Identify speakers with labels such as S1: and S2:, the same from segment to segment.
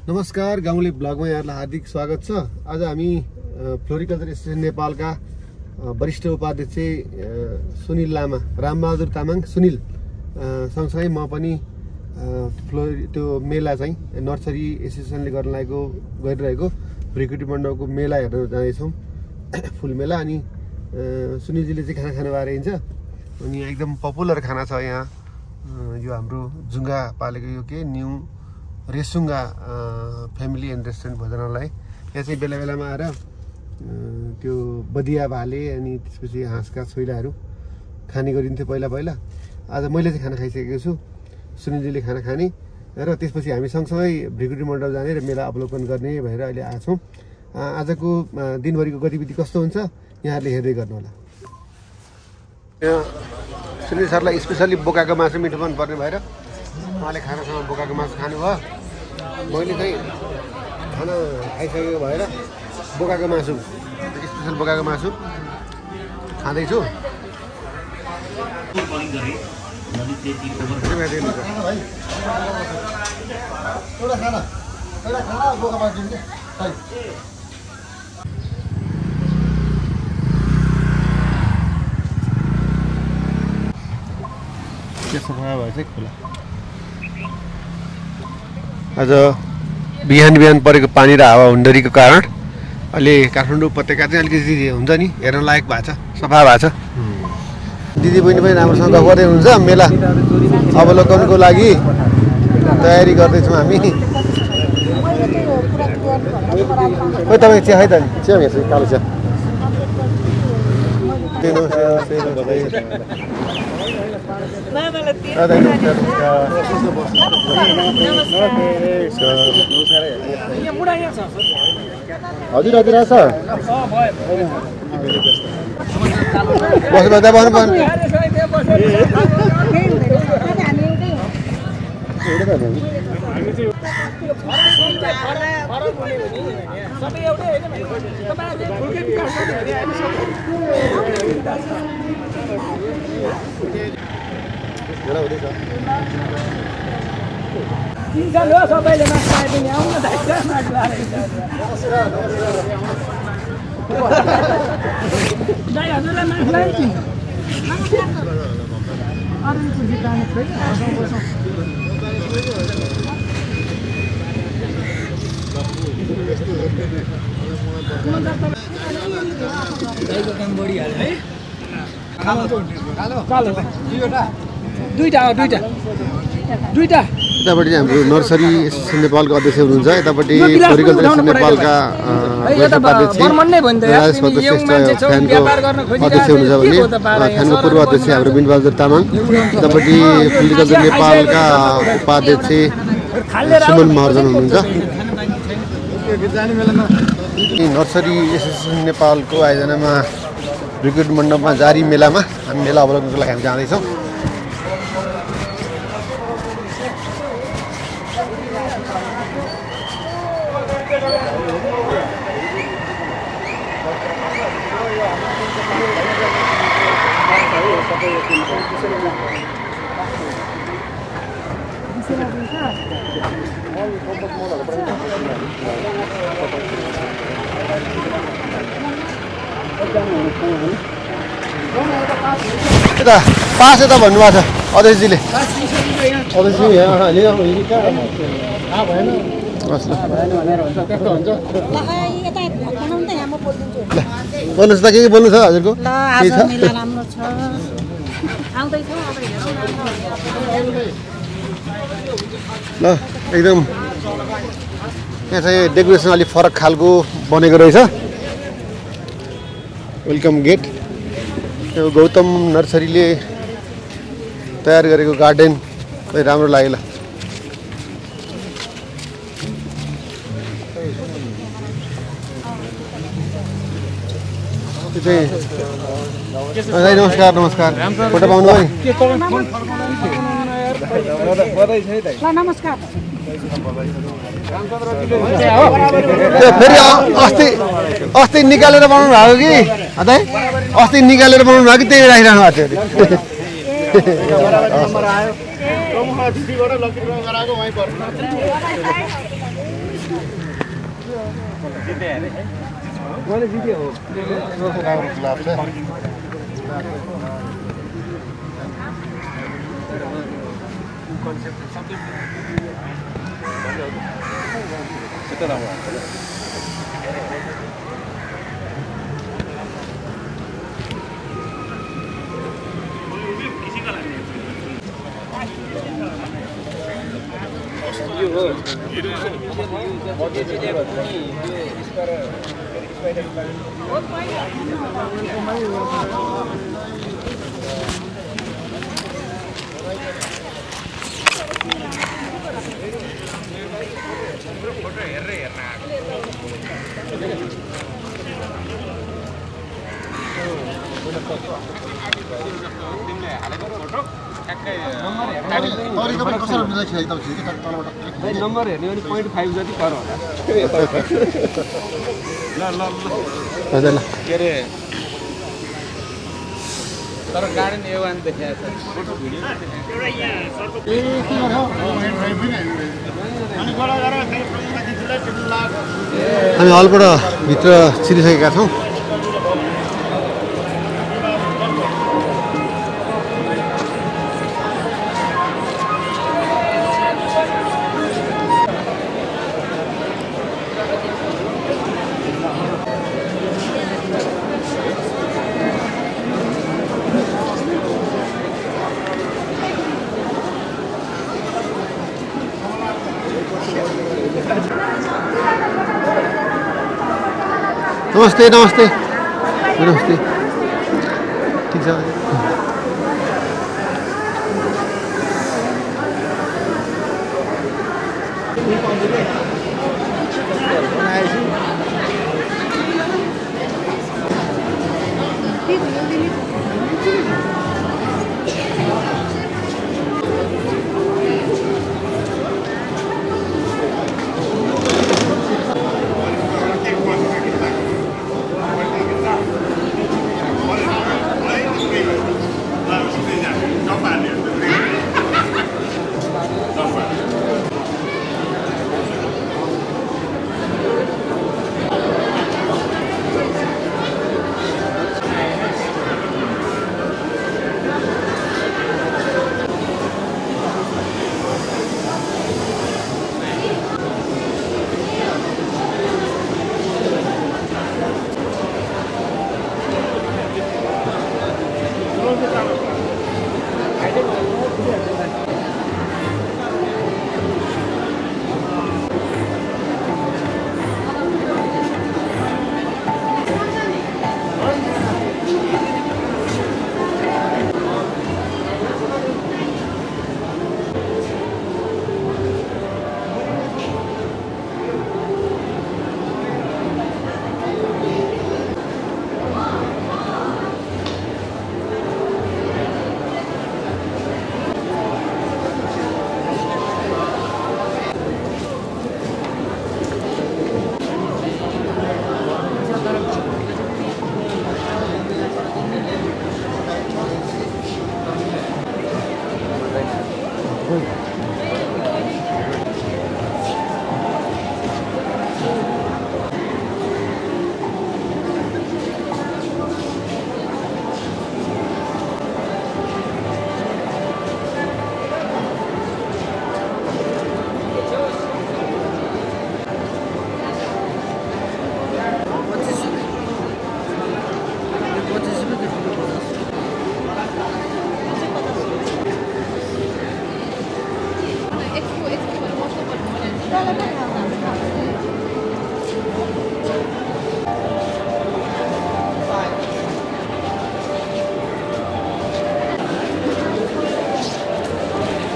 S1: नमस्कार, गाउँले ब्लगमा यहाँलाई हार्दिक स्वागत छ। आज हामी फ्लोरिकल्चर एसोसिएसन नेपालका वरिष्ठ उपाध्यक्ष सुनिल लामा, रामबहादुर तामाङ सुनिल सँगसँगै म पनि त्यो मेला चाहिँ नर्सरी एसोसिएसनले गरिरहेको भृकुटी मण्डपको मेला हेर्न जाँदैछौँ, फुल मेला। अनि सुनिलजीले चाहिँ खाना खानु भएर हिँड्छ। अनि एकदम पपुलर खाना छ यहाँ, यो हाम्रो जुङ्गा पालेको यो के new Resunga family and restaurant भोजनालय। यहाँ चाहिँ बेला बेलामा आएर त्यो बदिया भाले अनि त्यसपछि हाँसका छोइलाहरू खाने गरिन्थ्यो पहिला। आज मैले चाहिँ खाना खाइसकेको छु, सुनिलजीले खाना खाने र त्यसपछि हामी सँगसँगै भृकुटी मण्डप जाने र मेला अवलोकन गर्ने भएर अहिले आएको छौँ। आजको दिनभरिको गतिविधि कस्तो हुन्छ यहाँहरूले हेर्दै गर्नुहोला। यहाँ सुनिल सरलाई स्पेसल्ली बोकाको मासु मिठो मनपर्ने भएर उहाँले खानासँग बोकाको मासु खानुभयो। मैले चाहिँ खाना खाइसकेको भएर बोकाको मासु, स्पेसल बोकाको मासु खाँदैछु। सफा भएछ खोला। आज बिहान परेको पानी र हावा हुन्डरीको कारण अहिले काठमाडौँ उपत्यका चाहिँ अलिकति हुन्छ नि, हेर्न लायक भएको छ, सफा भएको छ। दिदी बहिनी पनि राम्रोसँग गफ गर्दै हुनुहुन्छ। मेला अवलोकनको लागि तयारी गर्दैछौँ हामी। खोइ तपाईँ चिया है त? चिया हेर्छ कालो चिया। हजुर हजुर आछ बस्नु पर्दा बस्नु पर्ने। दुईटा यतापट्टि हाम्रो नर्सरी एसोसिएसन नेपालको अध्यक्ष हुनुहुन्छ, यतापट्टि फ्लोरिकल्चर एसोसिएसन नेपालका राजेश भक्त श्रेष्ठ फ्यानको अध्यक्ष हुनुहुन्छ भने फ्यानको पूर्व अध्यक्ष हाम्रो बिनबहादुर तामाङ, यतापट्टि फ्लोरिकल्चर नेपालका उपाध्यक्ष सुमन महर्जन हुनुहुन्छ। नर्सरी एसोसिएसन नेपालको आयोजनामा भृकुटी मण्डपमा जारी मेलामा हामी मेला अवलोकनको लागि हामी जाँदैछौँ। यता पास यता भन्नुभएको छ अध्यक्षजीले। बोल्नुहोस् त, के बोल्नु छ हजुरको? ल एकदम यहाँ चाहिँ डेकोरेसन अलिक फरक खालको बनेको रहेछ। वेलकम गेट, यो गौतम नर्सरीले तयार गरेको गार्डन चाहिँ राम्रो लाग्यो। त्यो चाहिँ नमस्कार नमस्कार, फोटो पाउनु भयो? फेरि अस्ति निकालेर बनाउनु भएको कि दाइ? अस्ति निकालेर बनाउनु भएको कि त्यही राखिरहनु भएको थियो? मैले जिते हो
S2: राम्रो गुलाब छ
S1: नम्बर हेर्ने भने 0.5 जति पर होला ल ल
S3: के अरे तर गार्डन A1 देखाएको छ फोटो भिडियो
S1: हामी हलबाट भित्र छिरिसकेका छौँ नमस्ते नमस्ते नमस्ते ठिक छ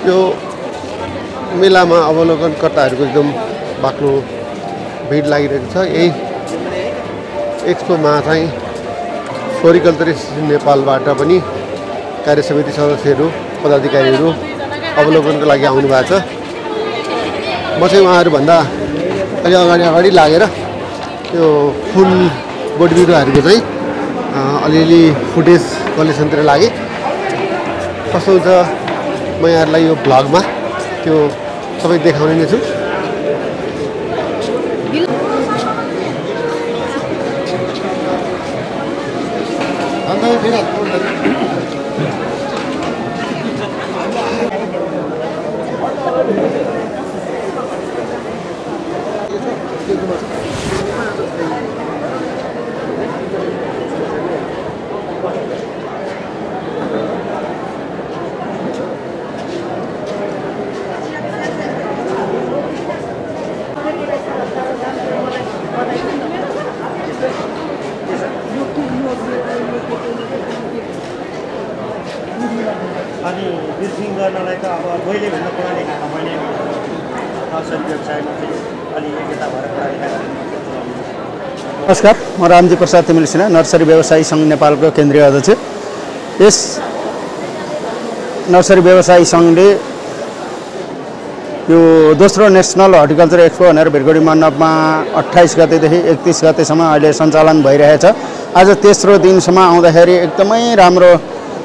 S1: यो मेलामा अवलोकनकर्ताहरूको एकदम बाक्लो भिड लागिरहेको छ। यही एक्सपोमा चाहिँ फ्लोरिकल्चर एसोसिएसन नेपालबाट पनि कार्य समिति सदस्यहरू पदाधिकारीहरू अवलोकनको लागि आउनु भएको छ। म चाहिँ उहाँहरूभन्दा अलि अगाडि लागेर यो फुल बोट बिरुवाहरूको चाहिँ अलिअलि फुटेज कलेक्सनतिर लागेँ। कस्तो हुन्छ म यहाँहरूलाई यो भ्लगमा त्यो सबै देखाउने नै छु।
S4: अनि बिर्सिङ गर्नलाई त अब मैले भन्दा पुरानो खाना मैले नर्सरी व्यवसायमा चाहिँ अलि एकता भएर पढाइ।
S5: नमस्कार, म रामजी प्रसाद तिमिल सिन्हा, नर्सरी व्यवसायी सङ्घ नेपालको केन्द्रीय अध्यक्ष। यस नर्सरी व्यवसायी सङ्घले यो दोस्रो नेसनल हर्टिकल्चर एक्सपो भनेर भेटगढी मण्डपमा 28 गतेदेखि 31 गतेसम्म अहिले सञ्चालन भइरहेछ। आज तेस्रो दिनसम्म आउँदाखेरि एकदमै राम्रो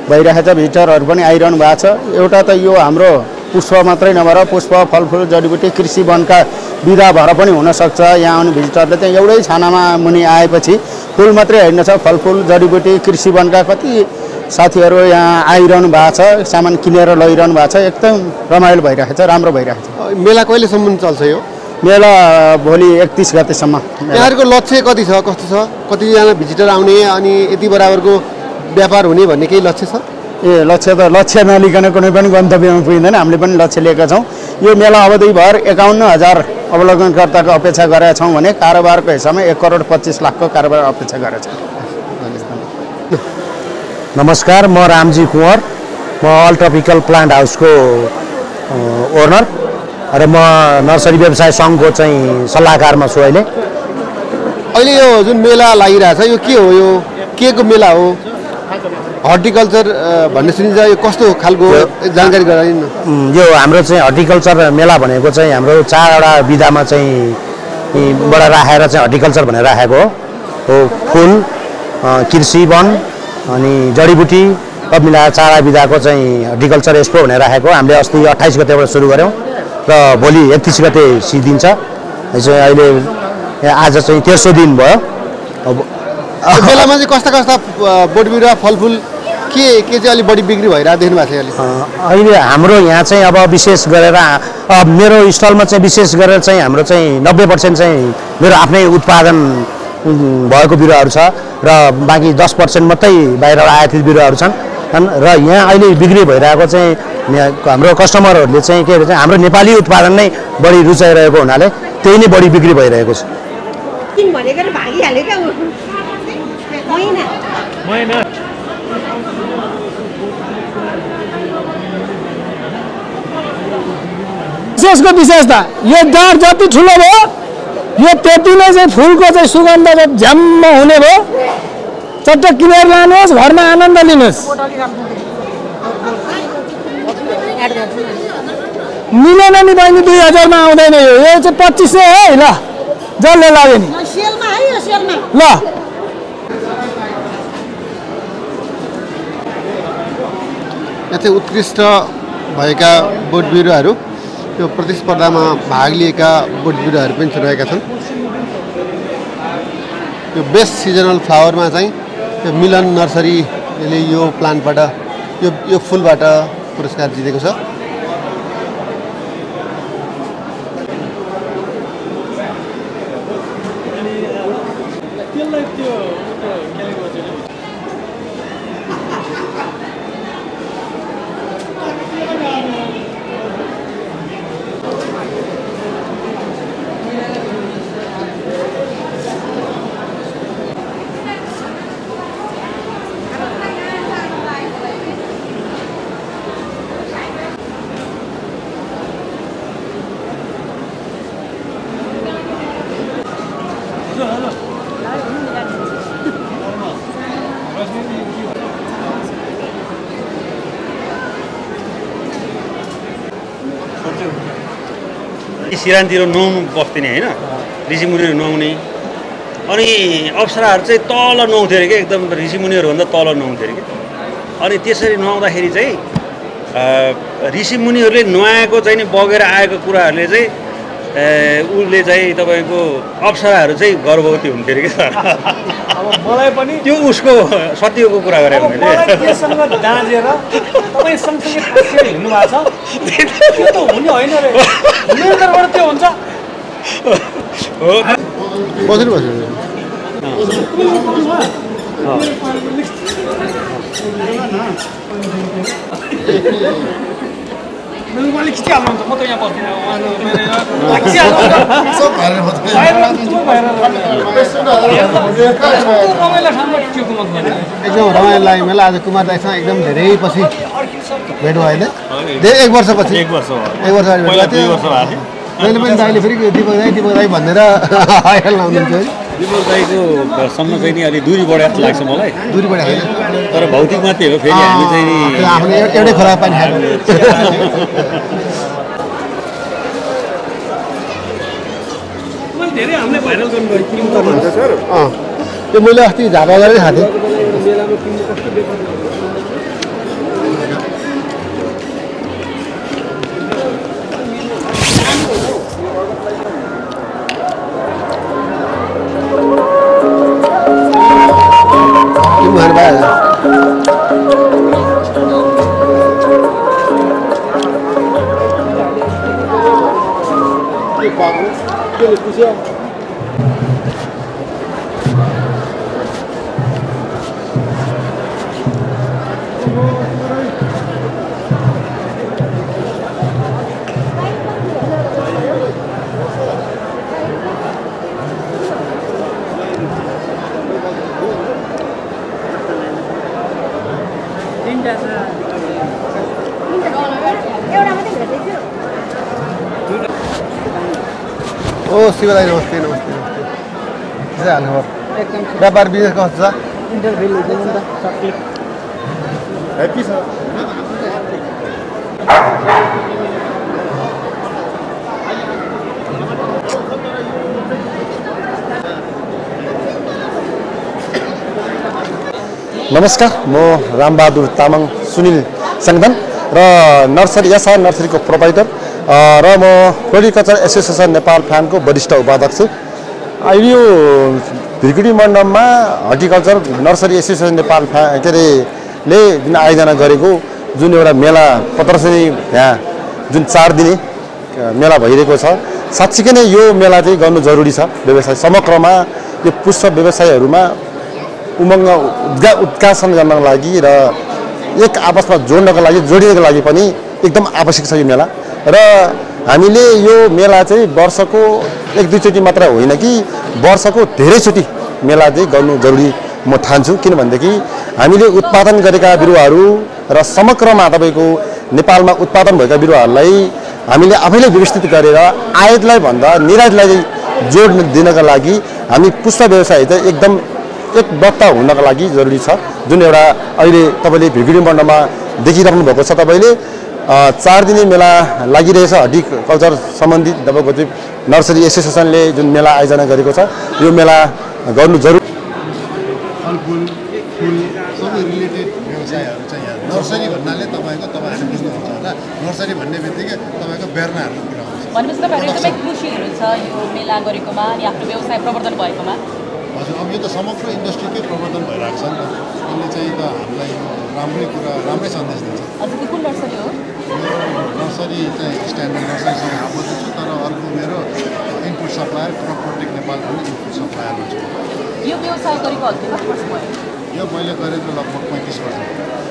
S5: भइरहेछ, भिजिटरहरू पनि आइरहनु भएको छ। एउटा त यो हाम्रो पुष्प मात्रै नभएर पुष्प, फलफुल, जडीबुटी, कृषि वनका विधा भएर पनि हुनसक्छ। यहाँ आउने भिजिटरले चाहिँ एउटै छानामा मुनि आएपछि फुल मात्रै होइन छ, फलफुल, जडीबुटी, कृषि वनका कति साथीहरू यहाँ आइरहनु भएको छ, सामान किनेर लैरहनु भएको छ। एकदम रमाइलो भइरहेछ, राम्रो भइरहेछ।
S1: मेला कहिलेसम्म चल्छ यो?
S5: मेला भोलि 31 गतेसम्म।
S1: यहाँहरूको लक्ष्य कति छ, कस्तो छ, कतिजना भिजिटर आउने अनि यति बराबरको व्यापार हुने भन्ने केही लक्ष्य छ?
S5: लक्ष्य नलिकन कुनै पनि गन्तव्यमा पुगिँदैन। हामीले पनि लक्ष्य लिएका छौँ। यो मेला अवधिभर 51,000 अवलोकनकर्ताको अपेक्षा गरेका छौँ भने कारोबारको हिसाबमा 1,25,00,000 को कारोबार अपेक्षा गरेका छौँ।
S4: नमस्कार, म रामजी कुँवर, म अल ट्रपिकल प्लान्ट हाउसको ओनर र म नर्सरी व्यवसाय सङ्घको चाहिँ सल्लाहकारमा छु।
S1: अहिले यो जुन मेला लागिरहेछ यो के हो? यो के को मेला हो? हर्टिकल्चर भन्ने सुनिन्छ, यो कस्तो खालको जानकारी गराइदिनु न।
S4: यो हाम्रो चाहिँ हर्टिकल्चर मेला भनेको चाहिँ हाम्रो 4वटा विधामा चाहिँ बाट राखेर चाहिँ हर्टिकल्चर भनेर राखेको हो। फुल, कृषि वन अनि जडीबुटी सब मिलाएर 4 विधाको चाहिँ हर्टिकल्चर एक्सपो भनेर राखेको। हामीले अस्ति 28 गतेबाट सुरु गऱ्यौँ र भोलि 31 गते सिद्धिन्छ। अहिले आज चाहिँ तेस्रो दिन भयो।
S1: मेलामा चाहिँ कस्ता कस्ता बोट बिरुवा, फलफुल के चाहिँ अलिक बढी बिक्री भइरहेको देख्नु भएको छ?
S4: अहिले हाम्रो यहाँ चाहिँ अब विशेष गरेर मेरो स्टलमा चाहिँ विशेष गरेर चाहिँ हाम्रो चाहिँ 90% चाहिँ मेरो आफ्नै उत्पादन भएको बिरुवाहरू छ र बाँकी 10% मात्रै बाहिर आयातित बिरुवाहरू छन्। र यहाँ अहिले बिक्री भइरहेको चाहिँ हाम्रो कस्टमरहरूले चाहिँ के भन्छ, हाम्रो नेपाली उत्पादन नै बढी रुचाइरहेको हुनाले त्यही नै बढी बिक्री भइरहेको छ।
S6: यसको विशेषता यो डाँठ जति ठुलो भयो यो त्यति नै चाहिँ फुलको चाहिँ सुगन्ध झ्याम्म हुने भयो। चट्ट किनेर लानुहोस्, घरमा आनन्द लिनुहोस्। मिलेन नि बहिनी, 2000 मा आउँदैन यो चाहिँ 2500 है। ल जसले लाग्यो नि ल।
S1: यहाँ चाहिँ उत्कृष्ट भएका बोट बिरुवाहरू, यो प्रतिस्पर्धामा भाग लिएका बोट बिरुवाहरू पनि रहेका छन्। यो बेस्ट सिजनल फ्लावरमा चाहिँ यो मिलन नर्सरीले यो प्लान्टबाट यो फुलबाट पुरस्कार जितेको छ।
S7: सिरानतिर नुहाउनु बस्दिने होइन, ऋषिमुनिहरू नुहाउने। अनि अप्सराहरू चाहिँ तल नुहाउँथ्यो अरे क्या, एकदम ऋषिमुनिहरूभन्दा तल नुहाउँथ्यो अरे क्या। अनि त्यसरी नुहाउँदाखेरि चाहिँ ऋषिमुनिहरूले नुहाएको चाहिँ नि बगेर आएको कुराहरूले चाहिँ उसले चाहिँ तपाईँको अप्सराहरू चाहिँ गर्भवती हुन्थ्यो अरे कि सर
S6: मलाई पनि
S7: त्यो उसको सत्यको कुरा गरेको मैले
S6: त्योसँग दाँजेर तपाईँ सँगसँगै खासिएर हिँड्नु भएको छ त्यो त हुने होइन रे हुनेबाट त्यो हुन्छ
S1: बस्नु बस्नु
S6: मैले खिचिहाल्नुहुन्छ म त यहाँ बस्दिनँ रमाइलो ठाउँमा टिएको मन पर्दैन
S1: एकदम रमाइलो लाग्यो मलाई आज कुमार दाइसँग एकदम धेरै पछि भेट भयो होइन एक वर्षपछि
S7: एक वर्ष
S1: एक वर्ष अगाडि भेट
S7: दुई
S1: भएको
S7: वर्ष भएको थियो
S1: जहिले पनि दाइले फेरि दिपक दाई भनेर आइहाल्नु आउनुहुन्थ्यो है
S7: दिपक दाईको सम्म चाहिँ नि अलिक दूरी बढे जस्तो लाग्छ मलाई
S1: दूरी बढी होइन
S7: तर भौतिक मात्रै हो फेरि हामी चाहिँ नि
S1: आफूले एउटै खोला पानी खाएको
S6: मैले धेरै हामीले भाइरल गर्नुभयो
S1: त्यो मैले अस्ति झापा गरेर खाएको थिएँ
S6: मेलामा किन्नु कस्तो बेकार
S1: ओ शिव दाई नमस्ते नमस्ते नमस्ते के हाल खबर व्यापार बिजनेस कस्तो छ ह्याप्पी छ
S8: नमस्कार म रामबहादुर तामाङ सुनिल सङ्गदन र नर्सरी एसआर नर्सरीको प्रोपाइटर र म फ्लोरिकल्चर एसोसिएसन नेपाल फ्यानको वरिष्ठ उपाध्यक्ष अहिले यो भिरकुटी मण्डपमा हर्टिकल्चर नर्सरी एसोसिएसन नेपाल के अरे ले जुन आयोजना गरेको जुन एउटा मेला प्रदर्शनी यहाँ जुन 4 दिने मेला भइरहेको छ साँच्चीकै नै यो मेला चाहिँ गर्नु जरुरी छ व्यवसाय समग्रमा यो पुष्प व्यवसायहरूमा उमङ्ग उत्कासन गर्नको लागि र एक आपसमा जोड्नको लागि जोडिनको लागि पनि एकदम आवश्यक छ यो मेला र हामीले यो मेला चाहिँ वर्षको 1-2 चोटि मात्र होइन कि वर्षको धेरैचोटि मेला चाहिँ गर्नु जरुरी म ठान्छु किनभनेदेखि हामीले उत्पादन गरेका बिरुवाहरू र समग्रमा तपाईको नेपालमा उत्पादन भएका बिरुवाहरूलाई हामीले आफैले व्यवस्थित गरेर आयातलाई भन्दा निर्यातलाई जोड दिनका लागि हामी पुष्प व्यवसाय चाहिँ एकदम एक बत्ता हुनका लागि जरुरी छ जुन एउटा अहिले तपाईले भिरकुटी मण्डपमा देखिराख्नु भएको छ तपाईले 4 दिने मेला लागिरहेछ हर्टिकल्चर सम्बन्धित तपाईको चाहिँ नर्सरी एसोसिएसनले जुन मेला आयोजना गरेको छ यो मेला गर्नु जरुरी
S2: फलफुल फुल सबै रिलेटेड व्यवसायहरू चाहिँ यहाँ नर्सरी भन्नाले तपाईहरु बुझ्नुहुन्छ होला नर्सरी भन्ने बित्तिकै तपाईको बेर्नाहरुको कुरा आउँछ
S9: भनेपछि तपाईहरु एकदमै खुसी हुनुहुन्छ यो मेला गरेकोमा अनि आफ्नो व्यवसाय प्रवर्धन भएकोमा
S2: हजुर अब यो त समग्र इन्डस्ट्रीकै प्रवर्धन भइरहेको छ नि त यसले चाहिँ त हामीलाई राम्रै कुरा राम्रै सन्देश दिन्छ
S9: हजुर कुन नर्सरी हो
S2: नर्सरी चाहिँ स्ट्यान्डर्ड नर्सरीसँग आबद्ध छु तर अर्को मेरो इनपुट सप्लायर क्रपटेक नेपाल भन्ने इनपुट सप्लायरमा छु
S9: यो व्यवसाय गरेको हजुर कति वर्ष भयो
S2: यो मैले गरेको लगभग 35 वर्ष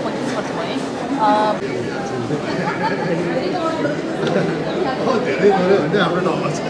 S9: 35 वर्ष भयो
S2: हाम्रो नम्बर छ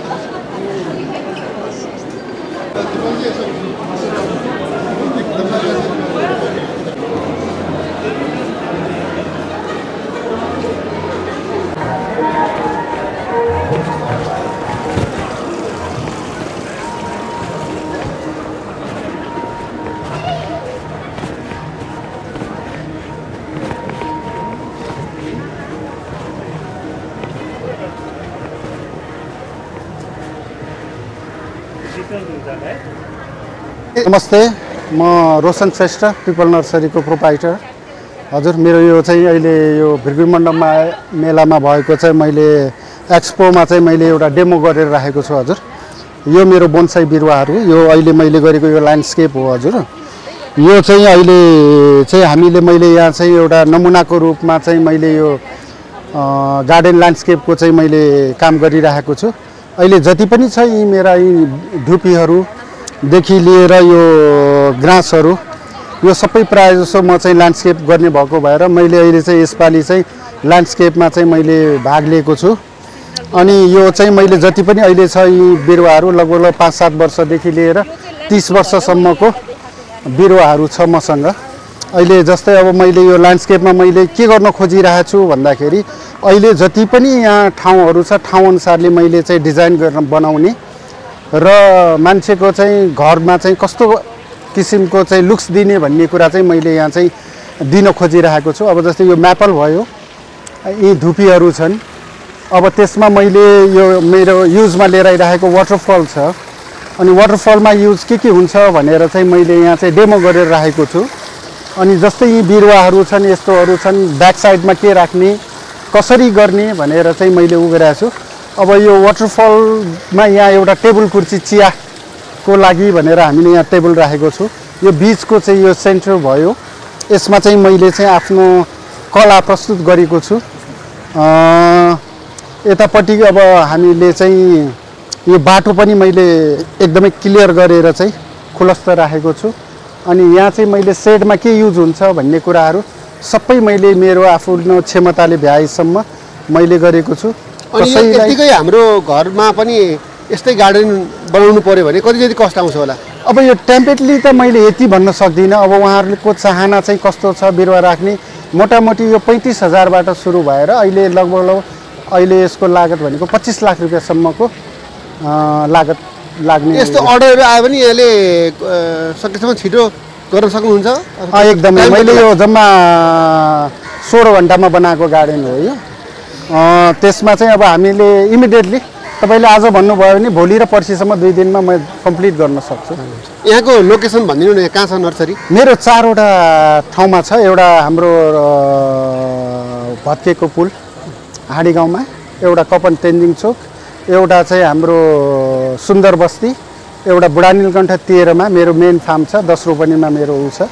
S5: नमस्ते म रोशन श्रेष्ठ पिपल नर्सरीको प्रोपाइटर हजुर मेरो यो चाहिँ अहिले यो भिरकुटी मण्डपमा मेलामा भएको चाहिँ मैले एक्सपोमा चाहिँ मैले एउटा डेमो गरेर राखेको छु हजुर। यो मेरो बोनसाई बिरुवाहरू, यो अहिले मैले गरेको यो ल्यान्डस्केप हो हजुर। यो चाहिँ अहिले चाहिँ मैले यहाँ चाहिँ एउटा नमुनाको रूपमा चाहिँ मैले यो गार्डन ल्यान्डस्केपको चाहिँ मैले काम गरिरहेको छु। अहिले जति पनि छ यी मेरा यी धुपीहरूदेखि लिएर यो ग्रासहरू यो सबै प्रायः जसो म चाहिँ ल्यान्डस्केप गर्ने भएको भएर मैले अहिले चाहिँ यसपालि चाहिँ ल्यान्डस्केपमा चाहिँ मैले भाग लिएको छु। अनि यो चाहिँ मैले जति पनि अहिले छ यी बिरुवाहरू लगभग 5-7 वर्षदेखि लिएर 30 वर्षसम्मको बिरुवाहरू छ मसँग। अहिले जस्तै अब मैले यो ल्यान्डस्केपमा मैले के गर्न खोजिरहेको छु भन्दाखेरि अहिले जति पनि यहाँ ठाउँहरू छ ठाउँ अनुसारले मैले चाहिँ डिजाइन गरेर बनाउने र मान्छेको चाहिँ घरमा चाहिँ कस्तो किसिमको चाहिँ लुक्स दिने भन्ने कुरा चाहिँ मैले यहाँ चाहिँ दिन खोजिरहेको छु। अब जस्तै यो म्यापल भयो, यी धुपीहरू छन्। अब त्यसमा मैले यो मेरो युजमा लिएर आइरहेको वाटरफल छ। अनि वाटरफलमा युज के हुन्छ भनेर चाहिँ मैले यहाँ चाहिँ डेमो गरेर राखेको छु। अनि जस्तै यी बिरुवाहरू छन्, यस्तोहरू छन्, ब्याक साइडमा के राख्ने, कसरी गर्ने भनेर चाहिँ मैले उ गरेको छु। अब यो वाटरफलमा यहाँ एउटा टेबल कुर्सी चियाको लागि भनेर हामीले यहाँ टेबल राखेको छु। यो बीचको चाहिँ यो सेन्टर भयो, यसमा चाहिँ मैले चाहिँ आफ्नो कला प्रस्तुत गरेको छु। यतापट्टि अब हामीले चाहिँ यो बाटो पनि मैले एकदमै क्लियर गरेर चाहिँ खुलस्त राखेको छु। अनि यहाँ चाहिँ मैले सेडमा के युज हुन्छ भन्ने कुराहरू सबै मैले मेरो आफ्नो क्षमताले भ्याएसम्म मैले गरेको छु।
S1: अनि यतिकै हाम्रो घरमा पनि यस्तै गार्डन बनाउनु पर्यो भने कति जति कस्ट आउँछ होला?
S5: अब यो टेम्पलेटली त मैले यति भन्न सक्दिनँ। अब उहाँहरूको चाहना चाहिँ कस्तो छ बिरुवा राख्ने, मोटामोटी यो 35,000बाट सुरु भएर अहिले लगभग अहिले यसको लागत भनेको 25 लाख रुपियाँसम्मको लागत लाग्ने।
S1: यस्तो अर्डरहरू आयो भने यहाँले सकेसम्म छिटो गर्न सक्नुहुन्छ?
S5: एकदमै। मैले यो जम्मा 16 घन्टामा बनाएको गार्डन हो यो। त्यसमा चाहिँ अब हामीले इमिडिएटली तपाईँले आज भन्नुभयो भने भोलि र पर्सिसम्म 2 दिनमा म कम्प्लिट गर्न सक्छु।
S1: यहाँको लोकेसन भनिदिनु न, कहाँ छ नर्सरी?
S5: मेरो 4वटा ठाउँमा छ। एउटा हाम्रो भत्केको पुल हाँडी गाउँमा, एउटा कपन तेन्जिङ चोक, एउटा चाहिँ हाम्रो सुन्दर बस्ती, एउटा बुढा नीलकण्ठ 13मा मेरो मेन फार्म छ, 10 रोपनीमा मेरो ऊ छ।